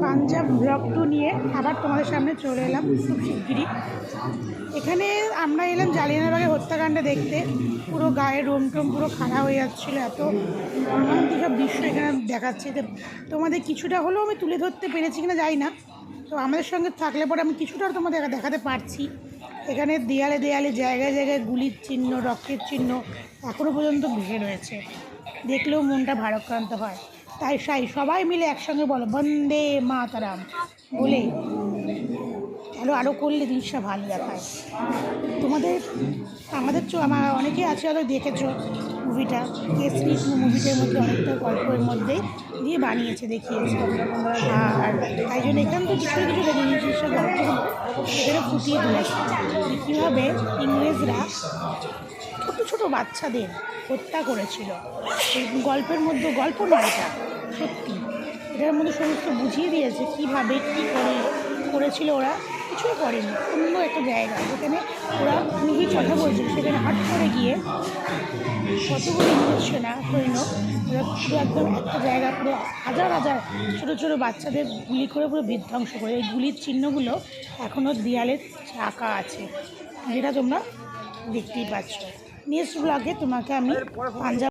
Punjab blog 2 নিয়ে আবার তোমাদের সামনে চলে এলাম খুব শিগগিরই। এখানে আমরা এলাম জালিয়ানওয়ালাবাগের হত্যাকাণ্ড দেখতে। পুরো গায়ে রোম টোম পুরো খাড়া হয়ে যাচ্ছিলো, এত মর্মান্তিক সব দৃশ্য এখানে দেখাচ্ছে। তোমাদের কিছুটা হলেও আমি তুলে ধরতে পেরেছি কিনা জানি না, তো আমাদের সঙ্গে থাকলে পরে আমি কিছুটা তোমাদের দেখাতে পারছি। এখানে দেয়ালে দেয়ালে জায়গায় জায়গায় গুলির চিহ্ন, রক্তের চিহ্ন এখনও পর্যন্ত ভেসে রয়েছে, দেখলেও মনটা ভারাক্রান্ত হয়। তাই সবাই মিলে একসঙ্গে বলো বন্দে মাতরম বলে চলো, আরও করলে জিনিসটা ভালো দেখায়। আমাদের আমার অনেকেই আছে, হয়তো দেখেছো মুভিটা, কেসরি মুভিটার মধ্যে অনেকটা গল্পের মধ্যে দিয়ে বানিয়েছে, দেখিয়েছে। আর তাই জন্য এখান থেকে কিছু কিছু জিনিসটা গল্পগুলো এখানে ফুটিয়ে তুলেছে, কীভাবে ইংরেজরা ছোটো ছোটো বাচ্চাদের হত্যা করেছিল। এই গল্পের মধ্যে, গল্প নয় এটা, সত্যি এটার মধ্যে সমস্ত বুঝিয়ে দিয়েছে কীভাবে কী করেছিল ওরা। কিছুই করেনি, অন্য একটা জায়গা যেখানে ওরা নিজে কথা বলছিল, সেখানে হাট করে গিয়ে কতগুলো ইংরেজ সৈন্য ওরা পুরো একদম একটা জায়গা পুরো হাজার হাজার ছোটো ছোটো বাচ্চাদের গুলি করে পুরো বিধ্বংস করে। এই গুলির চিহ্নগুলো এখনও দেয়ালে আঁকা আছে, যেটা তোমরা দেখতেই পাচ্ছ। নেক্সট ব্লগে তোমাকে আমি পাঞ্জাব